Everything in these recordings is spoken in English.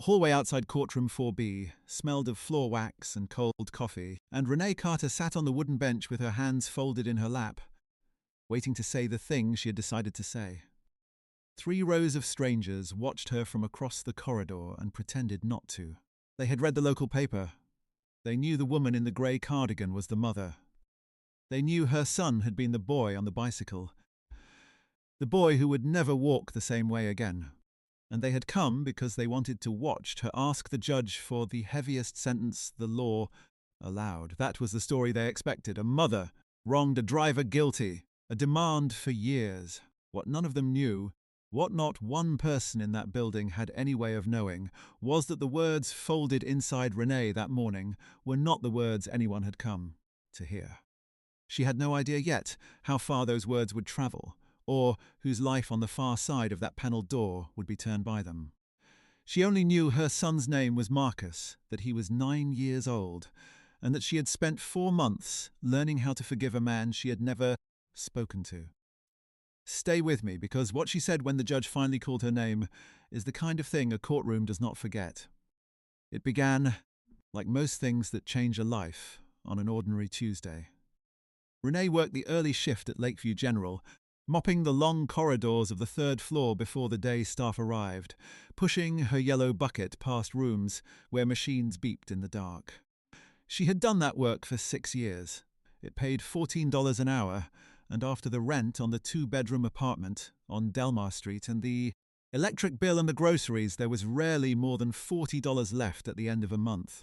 hallway outside Courtroom 4B smelled of floor wax and cold coffee, and Renee Carter sat on the wooden bench with her hands folded in her lap, waiting to say the thing she had decided to say. 3 rows of strangers watched her from across the corridor and pretended not to. They had read the local paper. They knew the woman in the grey cardigan was the mother. They knew her son had been the boy on the bicycle, the boy who would never walk the same way again. And they had come because they wanted to watch her ask the judge for the heaviest sentence the law allowed. That was the story they expected. A mother wronged a driver guilty, a demand for years. What none of them knew, what not one person in that building had any way of knowing, was that the words folded inside Renee that morning were not the words anyone had come to hear. She had no idea yet how far those words would travel, or whose life on the far side of that panelled door would be turned by them. She only knew her son's name was Marcus, that he was 9 years old, and that she had spent 4 months learning how to forgive a man she had never spoken to. Stay with me, because what she said when the judge finally called her name is the kind of thing a courtroom does not forget. It began, like most things that change a life, on an ordinary Tuesday. Renee worked the early shift at Lakeview General, mopping the long corridors of the 3rd floor before the day staff arrived, pushing her yellow bucket past rooms where machines beeped in the dark. She had done that work for 6 years. It paid $14 an hour, and after the rent on the 2-bedroom apartment on Delmar Street and the electric bill and the groceries, there was rarely more than $40 left at the end of a month.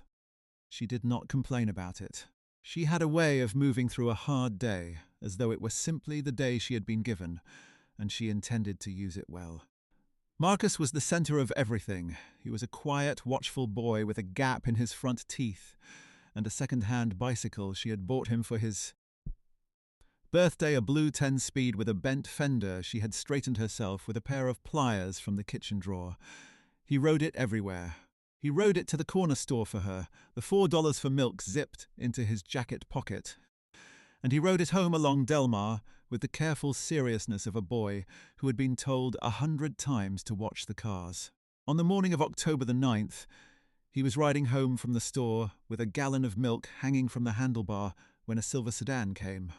She did not complain about it. She had a way of moving through a hard day, as though it were simply the day she had been given, and she intended to use it well. Marcus was the center of everything. He was a quiet, watchful boy with a gap in his front teeth, and a second-hand bicycle she had bought him for his birthday, a blue 10-speed with a bent fender she had straightened herself with a pair of pliers from the kitchen drawer. He rode it everywhere. He rode it to the corner store for her, the $4 for milk zipped into his jacket pocket. And he rode it home along Delmar with the careful seriousness of a boy who had been told 100 times to watch the cars. On the morning of October the 9th, he was riding home from the store with a gallon of milk hanging from the handlebar when a silver sedan came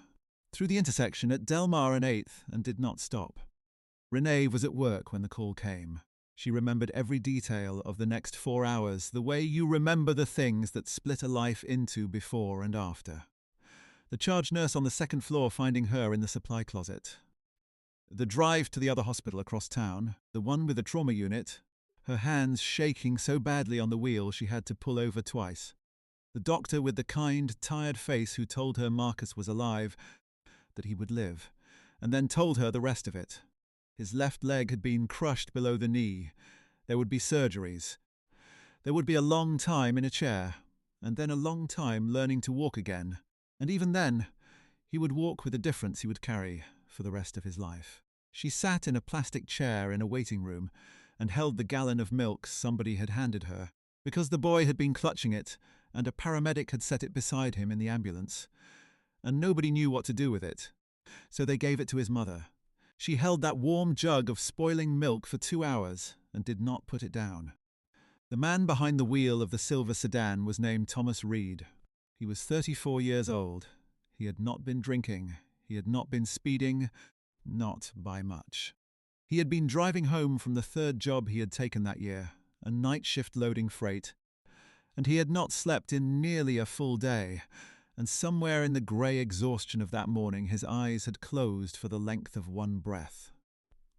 through the intersection at Delmar and 8th and did not stop. Renee was at work when the call came. She remembered every detail of the next 4 hours, the way you remember the things that split a life into before and after. The charge nurse on the 2nd floor finding her in the supply closet. The drive to the other hospital across town, the one with the trauma unit, her hands shaking so badly on the wheel she had to pull over twice. The doctor with the kind, tired face who told her Marcus was alive, that he would live, and then told her the rest of it. His left leg had been crushed below the knee. There would be surgeries. There would be a long time in a chair, and then a long time learning to walk again. And even then, he would walk with a difference he would carry for the rest of his life. She sat in a plastic chair in a waiting room and held the gallon of milk somebody had handed her, because the boy had been clutching it and a paramedic had set it beside him in the ambulance. And nobody knew what to do with it, so they gave it to his mother. She held that warm jug of spoiling milk for 2 hours and did not put it down. The man behind the wheel of the silver sedan was named Thomas Reed. He was 34 years old. He had not been drinking. He had not been speeding, not by much. He had been driving home from the 3rd job he had taken that year, a night shift loading freight, and he had not slept in nearly a full day, and somewhere in the grey exhaustion of that morning his eyes had closed for the length of one breath.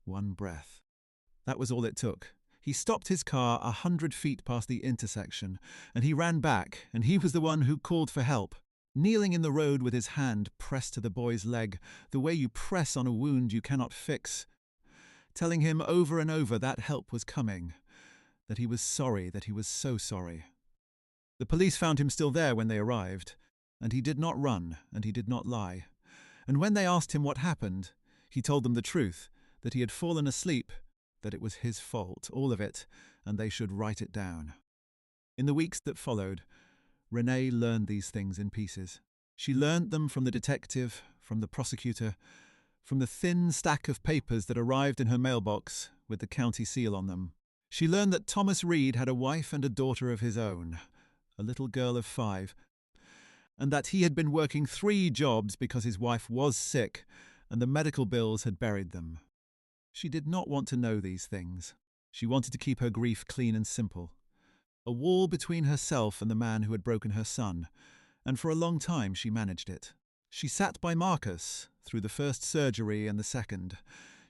One breath. That was all it took. He stopped his car 100 feet past the intersection, and he ran back, and he was the one who called for help, kneeling in the road with his hand pressed to the boy's leg, the way you press on a wound you cannot fix, telling him over and over that help was coming, that he was sorry, that he was so sorry. The police found him still there when they arrived, and he did not run, and he did not lie. And when they asked him what happened, he told them the truth, that he had fallen asleep, that it was his fault, all of it, and they should write it down. In the weeks that followed, Renee learned these things in pieces. She learned them from the detective, from the prosecutor, from the thin stack of papers that arrived in her mailbox with the county seal on them. She learned that Thomas Reed had a wife and a daughter of his own, a little girl of 5, and that he had been working 3 jobs because his wife was sick and the medical bills had buried them. She did not want to know these things. She wanted to keep her grief clean and simple. A wall between herself and the man who had broken her son, and for a long time she managed it. She sat by Marcus through the first surgery and the second.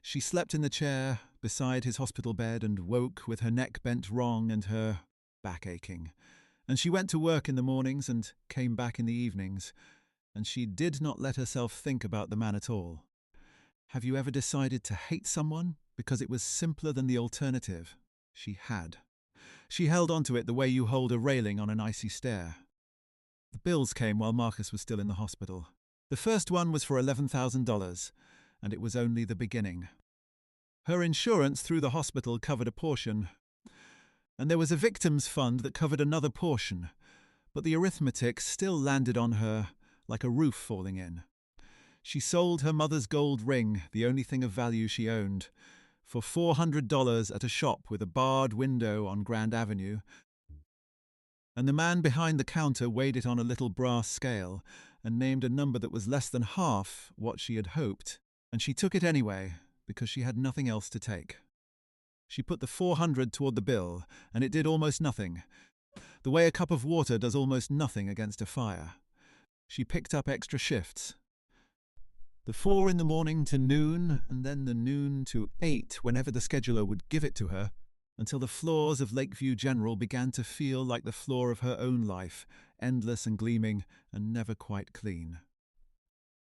She slept in the chair beside his hospital bed and woke with her neck bent wrong and her back aching. And she went to work in the mornings and came back in the evenings, and she did not let herself think about the man at all. Have you ever decided to hate someone because it was simpler than the alternative? She had. She held onto it the way you hold a railing on an icy stair. The bills came while Marcus was still in the hospital. The first one was for $11,000, and it was only the beginning. Her insurance through the hospital covered a portion, and there was a victims fund that covered another portion, but the arithmetic still landed on her like a roof falling in. She sold her mother's gold ring, the only thing of value she owned, for $400 at a shop with a barred window on Grand Avenue, and the man behind the counter weighed it on a little brass scale and named a number that was less than half what she had hoped, and she took it anyway because she had nothing else to take. She put the $400 toward the bill, and it did almost nothing, the way a cup of water does almost nothing against a fire. She picked up extra shifts. The 4 in the morning to noon, and then the noon to 8 whenever the scheduler would give it to her, until the floors of Lakeview General began to feel like the floor of her own life, endless and gleaming and never quite clean.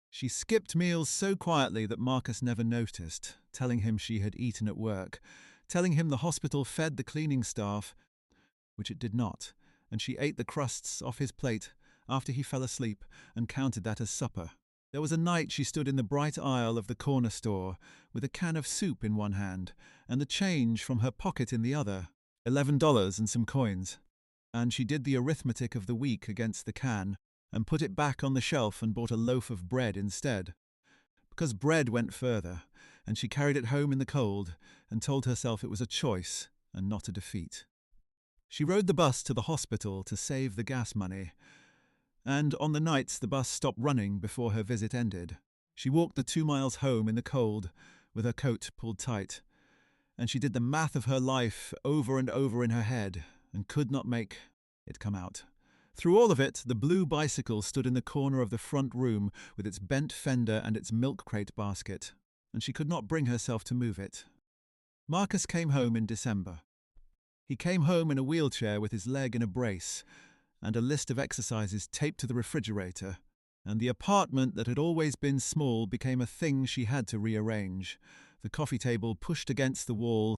She skipped meals so quietly that Marcus never noticed, telling him she had eaten at work, telling him the hospital fed the cleaning staff, which it did not, and she ate the crusts off his plate after he fell asleep and counted that as supper. There was a night she stood in the bright aisle of the corner store with a can of soup in one hand and the change from her pocket in the other, $11 and some coins, and she did the arithmetic of the week against the can and put it back on the shelf and bought a loaf of bread instead, because bread went further, and she carried it home in the cold and told herself it was a choice and not a defeat. She rode the bus to the hospital to save the gas money, and on the nights the bus stopped running before her visit ended. She walked the 2 miles home in the cold with her coat pulled tight, and she did the math of her life over and over in her head and could not make it come out. Through all of it, the blue bicycle stood in the corner of the front room with its bent fender and its milk crate basket, and she could not bring herself to move it. Marcus came home in December. He came home in a wheelchair with his leg in a brace, and a list of exercises taped to the refrigerator, and the apartment that had always been small became a thing she had to rearrange. The coffee table pushed against the wall,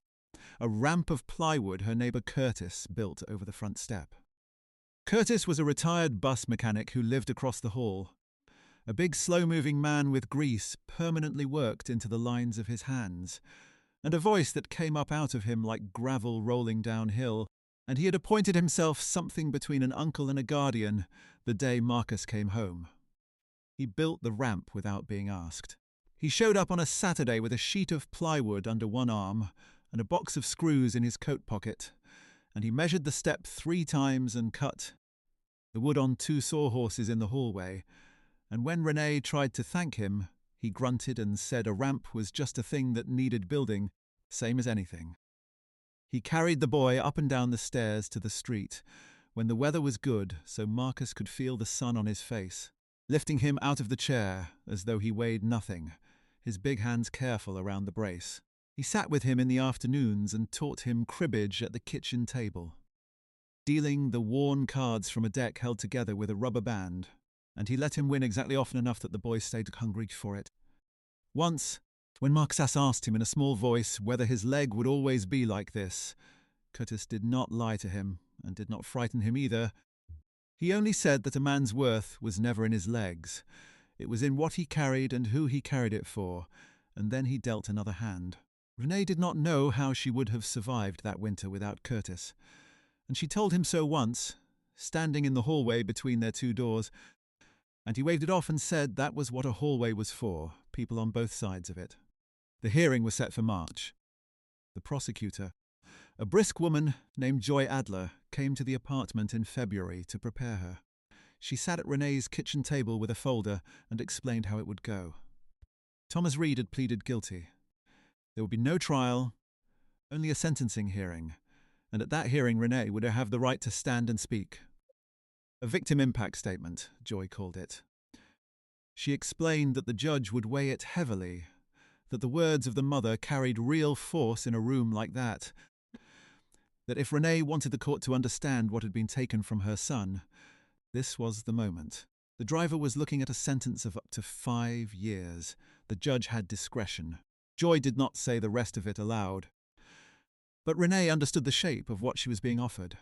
a ramp of plywood her neighbour Curtis built over the front step. Curtis was a retired bus mechanic who lived across the hall, a big slow-moving man with grease permanently worked into the lines of his hands, and a voice that came up out of him like gravel rolling downhill, and he had appointed himself something between an uncle and a guardian the day Marcus came home. He built the ramp without being asked. He showed up on a Saturday with a sheet of plywood under one arm and a box of screws in his coat pocket, and he measured the step 3 times and cut the wood on 2 sawhorses in the hallway, and when Renee tried to thank him, he grunted and said a ramp was just a thing that needed building, same as anything. He carried the boy up and down the stairs to the street when the weather was good so Marcus could feel the sun on his face, lifting him out of the chair as though he weighed nothing, his big hands careful around the brace. He sat with him in the afternoons and taught him cribbage at the kitchen table, dealing the worn cards from a deck held together with a rubber band, and he let him win exactly often enough that the boy stayed hungry for it. Once, when Marcus asked him in a small voice whether his leg would always be like this, Curtis did not lie to him and did not frighten him either. He only said that a man's worth was never in his legs. It was in what he carried and who he carried it for, and then he dealt another hand. Renee did not know how she would have survived that winter without Curtis, and she told him so once, standing in the hallway between their 2 doors, and he waved it off and said that was what a hallway was for, people on both sides of it. The hearing was set for March. The prosecutor, A brisk woman named Joy Adler came to the apartment in February to prepare her. She sat at Renee's kitchen table with a folder and explained how it would go. Thomas Reed had pleaded guilty. There would be no trial, only a sentencing hearing, and at that hearing Renee would have the right to stand and speak. A victim impact statement, Joy called it. She explained that the judge would weigh it heavily, that the words of the mother carried real force in a room like that, that if Renee wanted the court to understand what had been taken from her son, this was the moment. The driver was looking at a sentence of up to 5 years. The judge had discretion. Joy did not say the rest of it aloud. But Renee understood the shape of what she was being offered.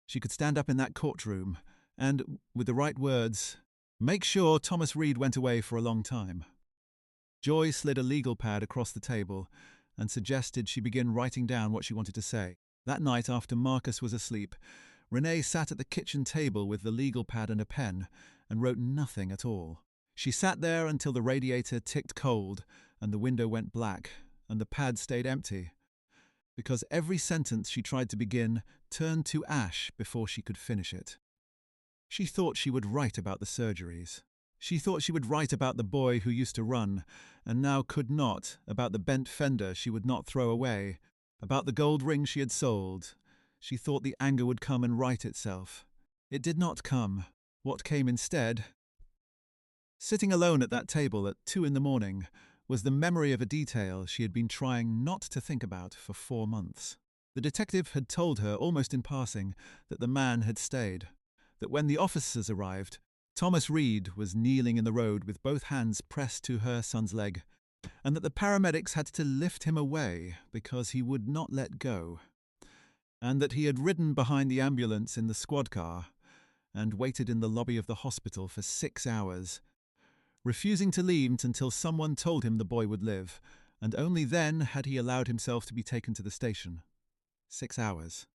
She could stand up in that courtroom and, with the right words, make sure Thomas Reed went away for a long time. Joy slid a legal pad across the table and suggested she begin writing down what she wanted to say. That night, after Marcus was asleep, Renee sat at the kitchen table with the legal pad and a pen and wrote nothing at all. She sat there until the radiator ticked cold and the window went black and the pad stayed empty, because every sentence she tried to begin turned to ash before she could finish it. She thought she would write about the surgeries. She thought she would write about the boy who used to run and now could not, about the bent fender she would not throw away, about the gold ring she had sold. She thought the anger would come and right itself. It did not come. What came instead? Sitting alone at that table at 2 a.m, was the memory of a detail she had been trying not to think about for 4 months. The detective had told her, almost in passing, that the man had stayed, that when the officers arrived, Thomas Reed was kneeling in the road with both hands pressed to her son's leg, and that the paramedics had to lift him away because he would not let go, and that he had ridden behind the ambulance in the squad car and waited in the lobby of the hospital for 6 hours, refusing to leave until someone told him the boy would live, and only then had he allowed himself to be taken to the station. 6 hours.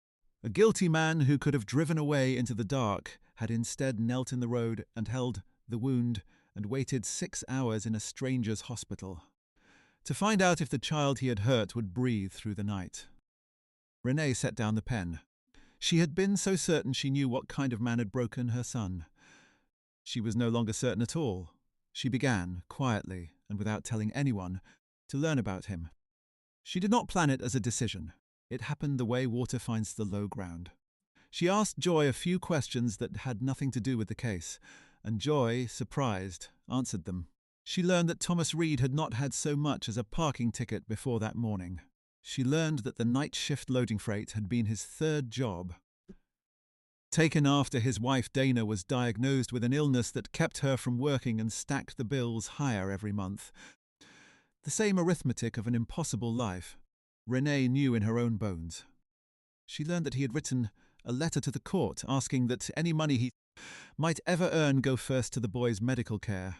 A guilty man who could have driven away into the dark had instead knelt in the road and held the wound and waited 6 hours in a stranger's hospital to find out if the child he had hurt would breathe through the night. Renee set down the pen. She had been so certain she knew what kind of man had broken her son. She was no longer certain at all. She began, quietly and without telling anyone, to learn about him. She did not plan it as a decision. It happened the way water finds the low ground. She asked Joy a few questions that had nothing to do with the case, and Joy, surprised, answered them. She learned that Thomas Reed had not had so much as a parking ticket before that morning. She learned that the night shift loading freight had been his 3rd job. Taken after his wife Dana was diagnosed with an illness that kept her from working and stacked the bills higher every month. The same arithmetic of an impossible life Renee knew in her own bones. She learned that he had written a letter to the court asking that any money he might ever earn go first to the boy's medical care,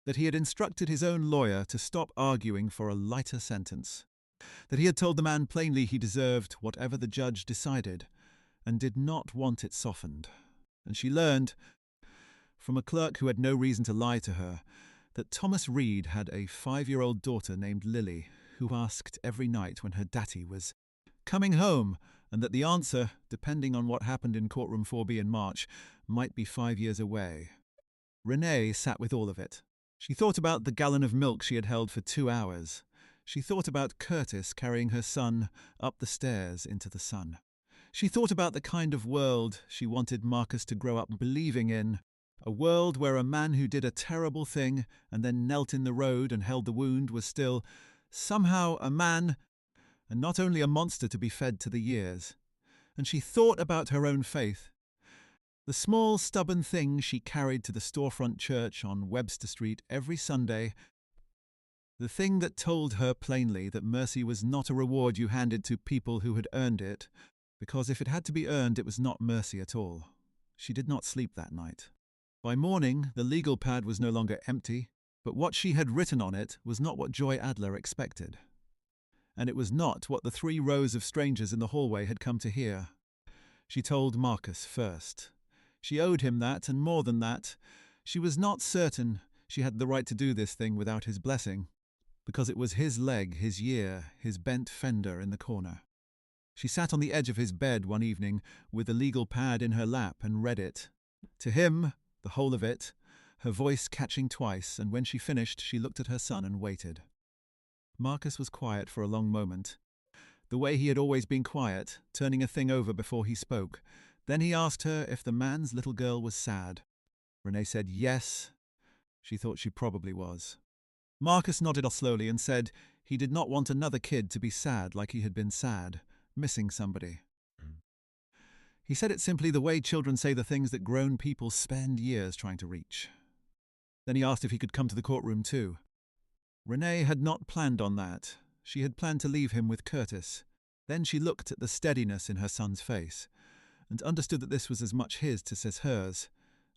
that he had instructed his own lawyer to stop arguing for a lighter sentence, that he had told the man plainly he deserved whatever the judge decided and did not want it softened. And she learned, from a clerk who had no reason to lie to her, that Thomas Reed had a 5-year-old daughter named Lily who asked every night when her daddy was coming home, and that the answer, depending on what happened in Courtroom 4B in March, might be 5 years away. Renee sat with all of it. She thought about the gallon of milk she had held for 2 hours. She thought about Curtis carrying her son up the stairs into the sun. She thought about the kind of world she wanted Marcus to grow up believing in, a world where a man who did a terrible thing and then knelt in the road and held the wound was still, somehow, a man, and not only a monster to be fed to the years. And she thought about her own faith. The small, stubborn thing she carried to the storefront church on Webster Street every Sunday, the thing that told her plainly that mercy was not a reward you handed to people who had earned it, because if it had to be earned, it was not mercy at all. She did not sleep that night. By morning, the legal pad was no longer empty, but what she had written on it was not what Joy Adler expected. And it was not what the 3 rows of strangers in the hallway had come to hear. She told Marcus first. She owed him that, and more than that, she was not certain she had the right to do this thing without his blessing, because it was his leg, his year, his bent fender in the corner. She sat on the edge of his bed one evening with the legal pad in her lap and read it. To him, the whole of it, her voice catching twice, and when she finished she looked at her son and waited. Marcus was quiet for a long moment, the way he had always been quiet, turning a thing over before he spoke. Then he asked her if the man's little girl was sad. Renee said yes. She thought she probably was. Marcus nodded slowly and said he did not want another kid to be sad like he had been sad, missing somebody. He said it simply the way children say the things that grown people spend years trying to reach. Then he asked if he could come to the courtroom too. Renee had not planned on that. She had planned to leave him with Curtis. Then she looked at the steadiness in her son's face and understood that this was as much his as hers,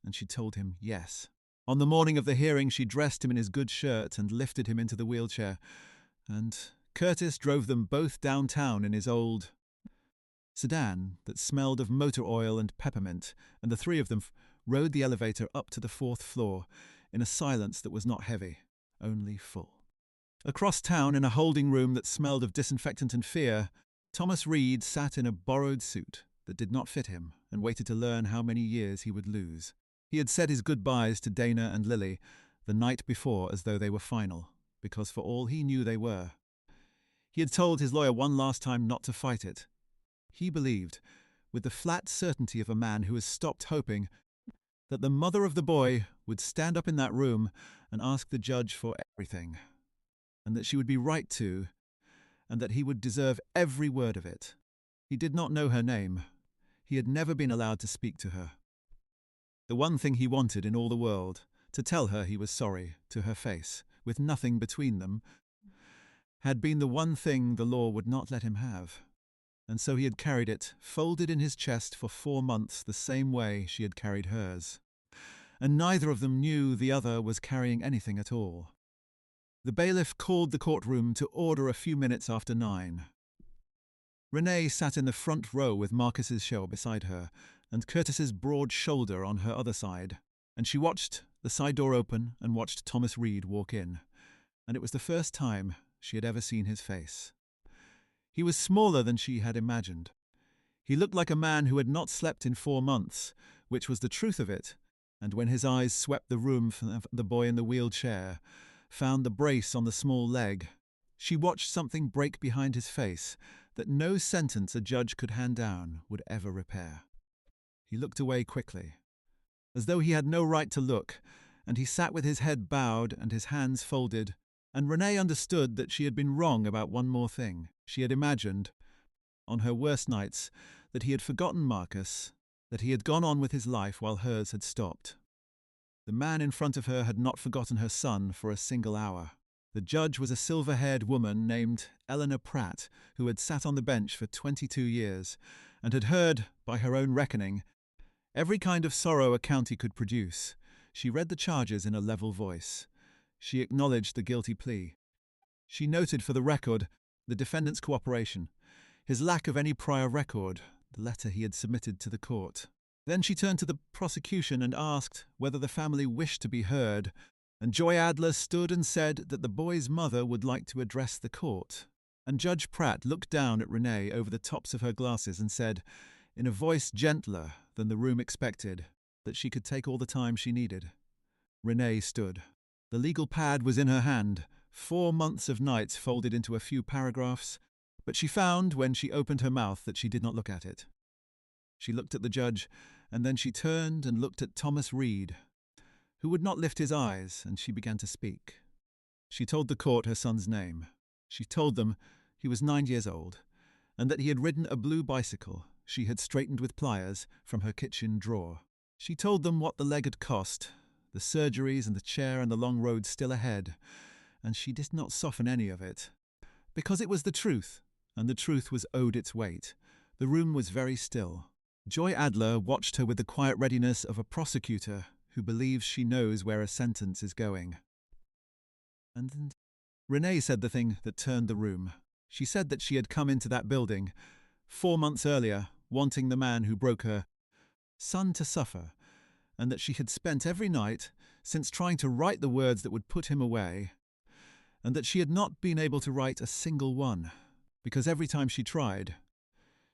and she told him yes. On the morning of the hearing, she dressed him in his good shirt and lifted him into the wheelchair, and Curtis drove them both downtown in his old sedan that smelled of motor oil and peppermint, and the three of them rode the elevator up to the 4th floor in a silence that was not heavy, only full. Across town, in a holding room that smelled of disinfectant and fear, Thomas Reed sat in a borrowed suit that did not fit him and waited to learn how many years he would lose. He had said his goodbyes to Dana and Lily the night before as though they were final, because for all he knew they were. He had told his lawyer one last time not to fight it. He believed, with the flat certainty of a man who has stopped hoping, that the mother of the boy would stand up in that room and ask the judge for everything, and that she would be right to, and that he would deserve every word of it. He did not know her name. He had never been allowed to speak to her. The one thing he wanted in all the world, to tell her he was sorry, to her face, with nothing between them, had been the one thing the law would not let him have. And so he had carried it, folded in his chest for 4 months the same way she had carried hers. And neither of them knew the other was carrying anything at all. The bailiff called the courtroom to order a few minutes after 9. Renee sat in the front row with Marcus's shell beside her, and Curtis's broad shoulder on her other side, and she watched the side door open and watched Thomas Reed walk in, and it was the first time she had ever seen his face. He was smaller than she had imagined. He looked like a man who had not slept in 4 months, which was the truth of it, and when his eyes swept the room from the boy in the wheelchair, found the brace on the small leg, she watched something break behind his face that no sentence a judge could hand down would ever repair. He looked away quickly, as though he had no right to look, and he sat with his head bowed and his hands folded, and Renee understood that she had been wrong about one more thing. She had imagined, on her worst nights, that he had forgotten Marcus, that he had gone on with his life while hers had stopped. The man in front of her had not forgotten her son for a single hour. The judge was a silver-haired woman named Eleanor Pratt, who had sat on the bench for 22 years, and had heard, by her own reckoning, every kind of sorrow a county could produce. She read the charges in a level voice. She acknowledged the guilty plea. She noted for the record the defendant's cooperation, his lack of any prior record, the letter he had submitted to the court. Then she turned to the prosecution and asked whether the family wished to be heard, and Joy Adler stood and said that the boy's mother would like to address the court. And Judge Pratt looked down at Renee over the tops of her glasses and said, in a voice gentler than the room expected, that she could take all the time she needed. Renee stood. The legal pad was in her hand, 4 months of nights folded into a few paragraphs, but she found, when she opened her mouth, that she did not look at it. She looked at the judge, and then she turned and looked at Thomas Reed, who would not lift his eyes, and she began to speak. She told the court her son's name. She told them he was 9 years old, and that he had ridden a blue bicycle she had straightened with pliers from her kitchen drawer. She told them what the leg had cost, the surgeries and the chair and the long road still ahead, and she did not soften any of it, because it was the truth, and the truth was owed its weight. The room was very still. Joy Adler watched her with the quiet readiness of a prosecutor who believes she knows where a sentence is going. And then Renee said the thing that turned the room. She said that she had come into that building 4 months earlier, wanting the man who broke her son to suffer, and that she had spent every night since trying to write the words that would put him away, and that she had not been able to write a single one, because every time she tried,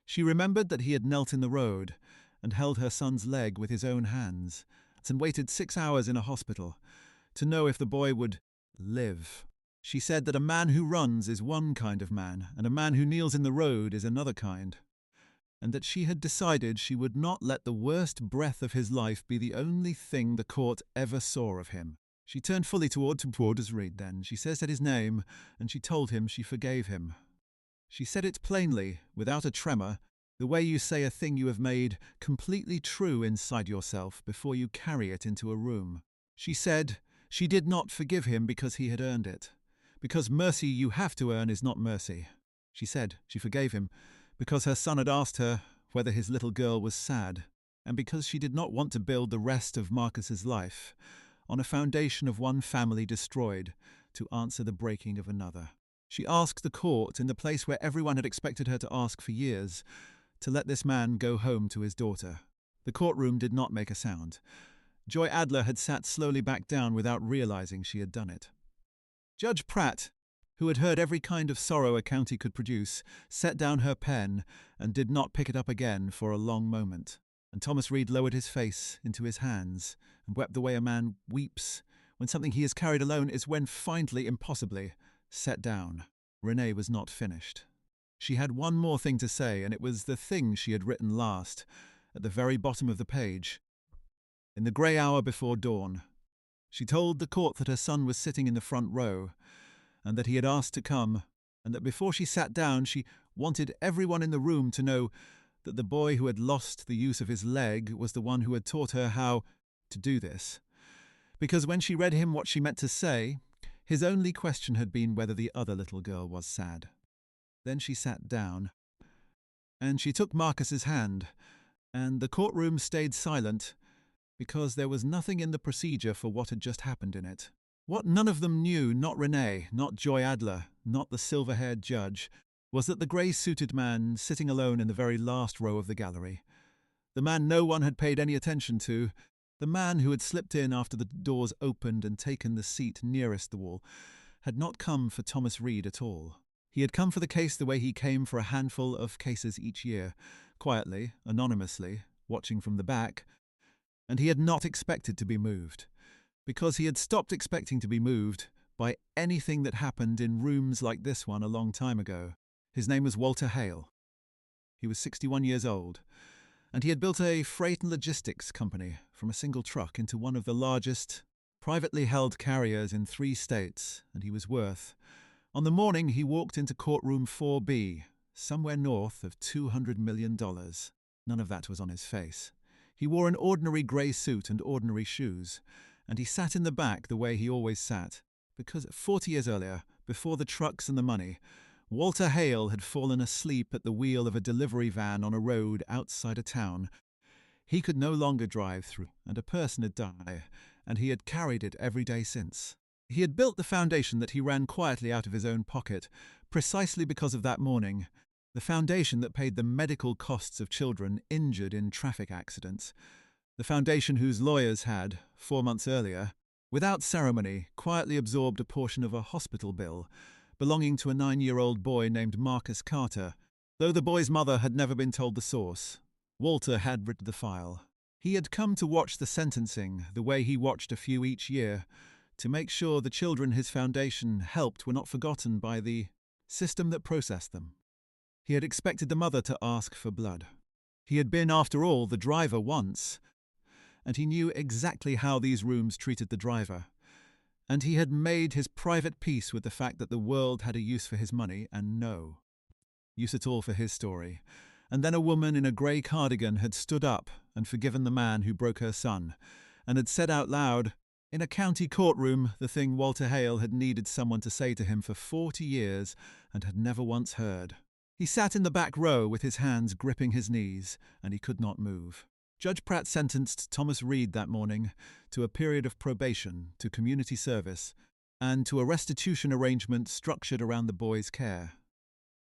She remembered that he had knelt in the road and held her son's leg with his own hands, and waited 6 hours in a hospital to know if the boy would live. She said that a man who runs is one kind of man, and a man who kneels in the road is another kind, and that she had decided she would not let the worst breath of his life be the only thing the court ever saw of him. She turned fully toward Waters Reed then. She said his name, and she told him she forgave him. She said it plainly, without a tremor, the way you say a thing you have made completely true inside yourself before you carry it into a room. She said she did not forgive him because he had earned it, because mercy you have to earn is not mercy. She said she forgave him because her son had asked her whether his little girl was sad, and because she did not want to build the rest of Marcus's life on a foundation of one family destroyed to answer the breaking of another. She asked the court, in the place where everyone had expected her to ask for years, to let this man go home to his daughter. The courtroom did not make a sound. Joy Adler had sat slowly back down without realizing she had done it. Judge Pratt, who had heard every kind of sorrow a county could produce, set down her pen and did not pick it up again for a long moment. And Thomas Reed lowered his face into his hands and wept the way a man weeps when something he has carried alone is when finally, impossibly, set down. Renee was not finished. She had one more thing to say, and it was the thing she had written last, at the very bottom of the page. In the grey hour before dawn, she told the court that her son was sitting in the front row, and that he had asked to come, and that before she sat down she wanted everyone in the room to know that the boy who had lost the use of his leg was the one who had taught her how to do this. Because when she read him what she meant to say, his only question had been whether the other little girl was sad. Then she sat down, and she took Marcus's hand, and the courtroom stayed silent, because there was nothing in the procedure for what had just happened in it. What none of them knew, not Renee, not Joy Adler, not the silver-haired judge, was that the grey-suited man sitting alone in the very last row of the gallery, the man no one had paid any attention to, the man who had slipped in after the doors opened and taken the seat nearest the wall, had not come for Thomas Reed at all. He had come for the case the way he came for a handful of cases each year, quietly, anonymously, watching from the back, and he had not expected to be moved, because he had stopped expecting to be moved by anything that happened in rooms like this one a long time ago. His name was Walter Hale. He was 61 years old, and he had built a freight and logistics company from a single truck into one of the largest privately held carriers in 3 states, and he was worth, on the morning he walked into Courtroom 4B, somewhere north of $200 million. None of that was on his face. He wore an ordinary grey suit and ordinary shoes, and he sat in the back the way he always sat, because 40 years earlier, before the trucks and the money, Walter Hale had fallen asleep at the wheel of a delivery van on a road outside a town he could no longer drive through, and a person had died, and he had carried it every day since. He had built the foundation that he ran quietly out of his own pocket, precisely because of that morning, the foundation that paid the medical costs of children injured in traffic accidents, the foundation whose lawyers had, 4 months earlier, without ceremony, quietly absorbed a portion of a hospital bill belonging to a 9-year-old boy named Marcus Carter, though the boy's mother had never been told the source. Walter had written the file. He had come to watch the sentencing the way he watched a few each year, to make sure the children his foundation helped were not forgotten by the system that processed them. He had expected the mother to ask for blood. He had been, after all, the driver once, and he knew exactly how these rooms treated the driver. And he had made his private peace with the fact that the world had a use for his money and no use at all for his story. And then a woman in a grey cardigan had stood up and forgiven the man who broke her son, and had said out loud, in a county courtroom, the thing Walter Hale had needed someone to say to him for 40 years and had never once heard. He sat in the back row with his hands gripping his knees, and he could not move. Judge Pratt sentenced Thomas Reed that morning to a period of probation, to community service, and to a restitution arrangement structured around the boy's care.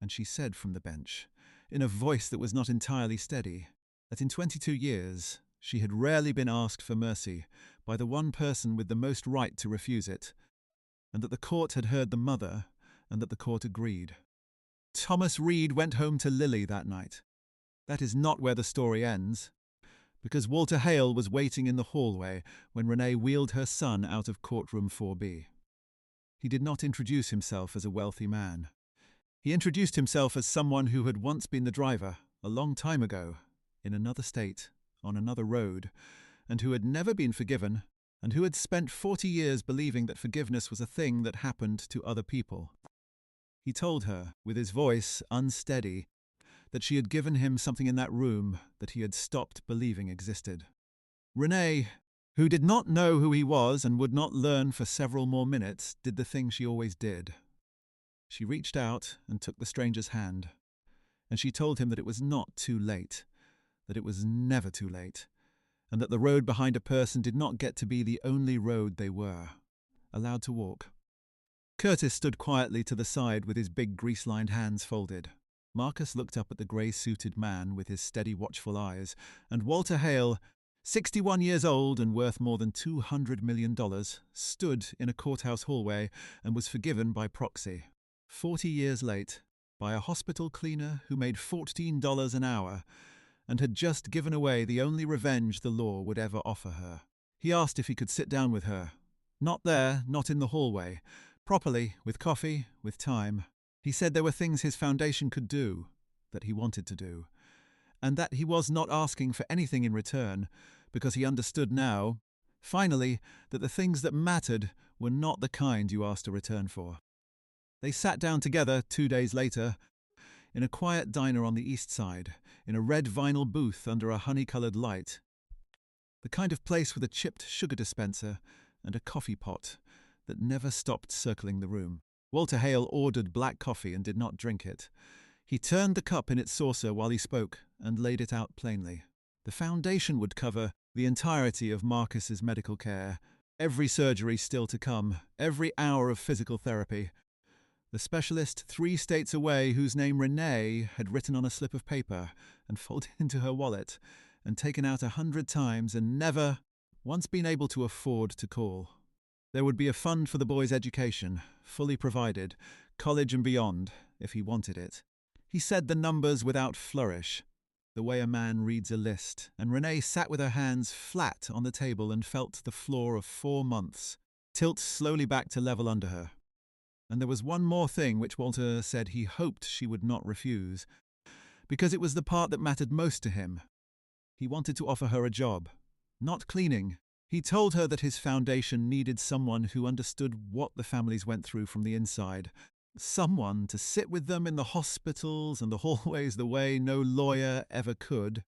And she said from the bench, in a voice that was not entirely steady, that in 22 years she had rarely been asked for mercy by the one person with the most right to refuse it, and that the court had heard the mother, and that the court agreed. Thomas Reed went home to Lily that night. That is not where the story ends, because Walter Hale was waiting in the hallway when Renee wheeled her son out of Courtroom 4B. He did not introduce himself as a wealthy man. He introduced himself as someone who had once been the driver, a long time ago, in another state, on another road, and who had never been forgiven, and who had spent 40 years believing that forgiveness was a thing that happened to other people. He told her, with his voice unsteady, that she had given him something in that room that he had stopped believing existed. Renee, who did not know who he was and would not learn for several more minutes, did the thing she always did. She reached out and took the stranger's hand, and she told him that it was not too late, that it was never too late, and that the road behind a person did not get to be the only road they were allowed to walk. Curtis stood quietly to the side with his big grease-lined hands folded. Marcus looked up at the grey-suited man with his steady, watchful eyes, and Walter Hale, 61 years old and worth more than $200 million, stood in a courthouse hallway and was forgiven by proxy. 40 years late, by a hospital cleaner who made $14 an hour and had just given away the only revenge the law would ever offer her. He asked if he could sit down with her. Not there, not in the hallway. Properly, with coffee, with time. He said there were things his foundation could do, that he wanted to do, and that he was not asking for anything in return, because he understood now, finally, that the things that mattered were not the kind you asked a return for. They sat down together 2 days later, in a quiet diner on the east side, in a red vinyl booth under a honey-coloured light. The kind of place with a chipped sugar dispenser and a coffee pot that never stopped circling the room. Walter Hale ordered black coffee and did not drink it. He turned the cup in its saucer while he spoke and laid it out plainly. The foundation would cover the entirety of Marcus's medical care, every surgery still to come, every hour of physical therapy. The specialist 3 states away whose name Renee had written on a slip of paper and folded into her wallet and taken out 100 times and never once been able to afford to call. There would be a fund for the boy's education, fully provided, college and beyond, if he wanted it. He said the numbers without flourish, the way a man reads a list, and Renee sat with her hands flat on the table and felt the floor of 4 months tilt slowly back to level under her. And there was one more thing which Walter said he hoped she would not refuse, because it was the part that mattered most to him. He wanted to offer her a job, not cleaning. He told her that his foundation needed someone who understood what the families went through from the inside, someone to sit with them in the hospitals and the hallways the way no lawyer ever could,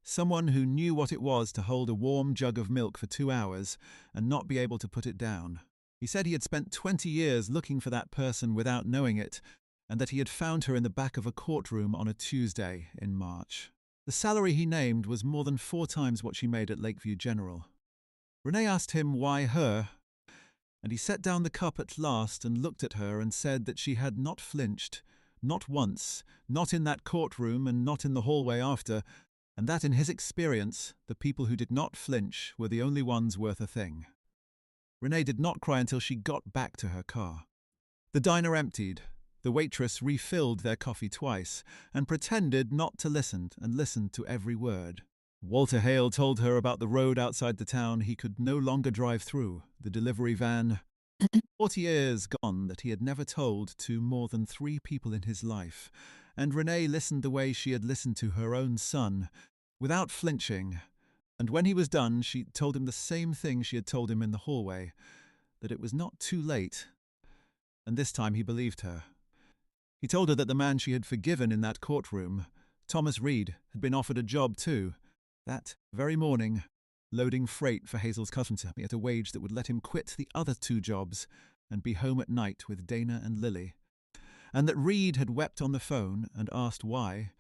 someone who knew what it was to hold a warm jug of milk for 2 hours and not be able to put it down. He said he had spent 20 years looking for that person without knowing it, and that he had found her in the back of a courtroom on a Tuesday in March. The salary he named was more than 4 times what she made at Lakeview General. Renee asked him why her, and he set down the cup at last and looked at her and said that she had not flinched, not once, not in that courtroom and not in the hallway after, and that in his experience, the people who did not flinch were the only ones worth a thing. Renee did not cry until she got back to her car. The diner emptied. The waitress refilled their coffee twice and pretended not to listen and listened to every word. Walter Hale told her about the road outside the town he could no longer drive through, the delivery van. 40 years gone that he had never told to more than 3 people in his life, and Renee listened the way she had listened to her own son, without flinching, and when he was done she told him the same thing she had told him in the hallway, that it was not too late, and this time he believed her. He told her that the man she had forgiven in that courtroom, Thomas Reed, had been offered a job too, that very morning, loading freight for Hazel's cousin at a wage that would let him quit the other 2 jobs and be home at night with Dana and Lily, and that Reed had wept on the phone and asked why,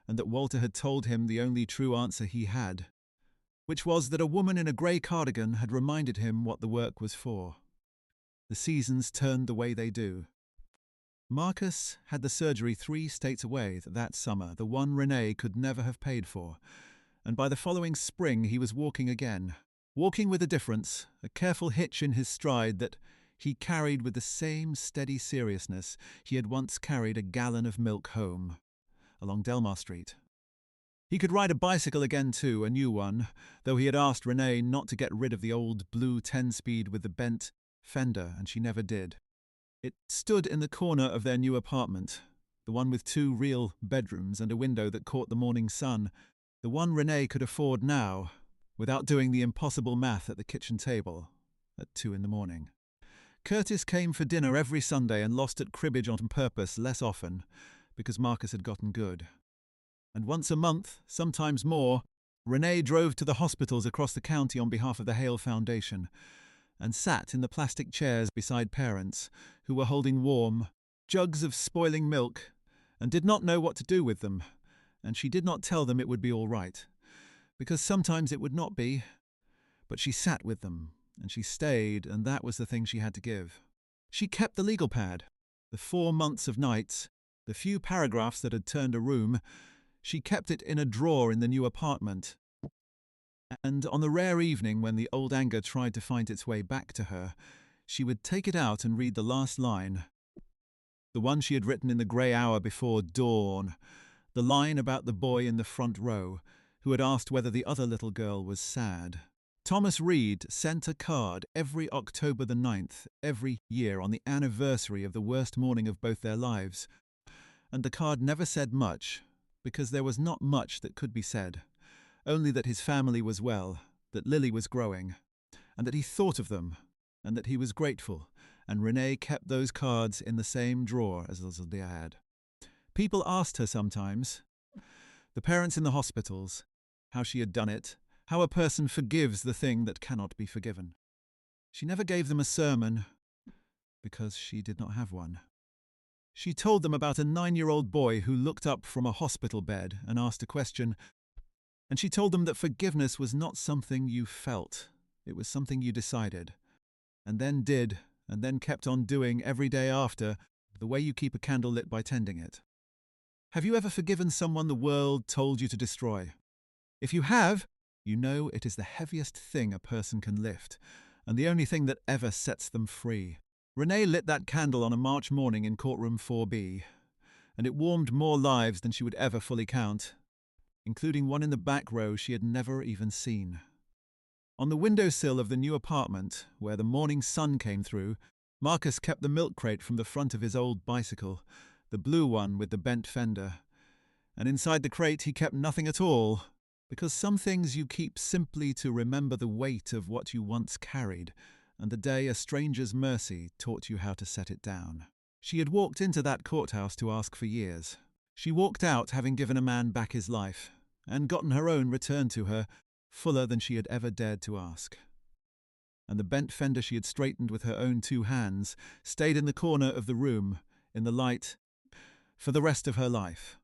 and that Walter had told him the only true answer he had, which was that a woman in a grey cardigan had reminded him what the work was for. The seasons turned the way they do. Marcus had the surgery 3 states away that summer, the one Renee could never have paid for, and by the following spring he was walking again, walking with a difference, a careful hitch in his stride that he carried with the same steady seriousness he had once carried a gallon of milk home, along Delmar Street. He could ride a bicycle again too, a new one, though he had asked Renee not to get rid of the old blue 10-speed with the bent fender, and she never did. It stood in the corner of their new apartment, the one with 2 real bedrooms and a window that caught the morning sun, the one Renee could afford now, without doing the impossible math at the kitchen table at 2 in the morning. Curtis came for dinner every Sunday and lost at cribbage on purpose less often, because Marcus had gotten good. And once a month, sometimes more, Renee drove to the hospitals across the county on behalf of the Hale Foundation, and sat in the plastic chairs beside parents who were holding warm jugs of spoiling milk and did not know what to do with them, and she did not tell them it would be all right, because sometimes it would not be, but she sat with them, and she stayed, and that was the thing she had to give. She kept the legal pad, the 4 months of nights, the few paragraphs that had turned a room. She kept it in a drawer in the new apartment, and on the rare evening when the old anger tried to find its way back to her, she would take it out and read the last line, the one she had written in the grey hour before dawn, the line about the boy in the front row who had asked whether the other little girl was sad. Thomas Reed sent a card every October the 9th, every year on the anniversary of the worst morning of both their lives, and the card never said much, because there was not much that could be said, only that his family was well, that Lily was growing, and that he thought of them, and that he was grateful, and Renee kept those cards in the same drawer as they had. People asked her sometimes, the parents in the hospitals, how she had done it, how a person forgives the thing that cannot be forgiven. She never gave them a sermon, because she did not have one. She told them about a 9-year-old boy who looked up from a hospital bed and asked a question, and she told them that forgiveness was not something you felt, it was something you decided, and then did, and then kept on doing every day after, the way you keep a candle lit by tending it. Have you ever forgiven someone the world told you to destroy? If you have, you know it is the heaviest thing a person can lift, and the only thing that ever sets them free. Renee lit that candle on a March morning in Courtroom 4B, and it warmed more lives than she would ever fully count, including one in the back row she had never even seen. On the windowsill of the new apartment, where the morning sun came through, Marcus kept the milk crate from the front of his old bicycle, the blue one with the bent fender, and inside the crate he kept nothing at all, because some things you keep simply to remember the weight of what you once carried, and the day a stranger's mercy taught you how to set it down. She had walked into that courthouse to ask for years. She walked out having given a man back his life, and gotten her own returned to her, fuller than she had ever dared to ask. And the bent fender she had straightened with her own 2 hands stayed in the corner of the room, in the light, for the rest of her life.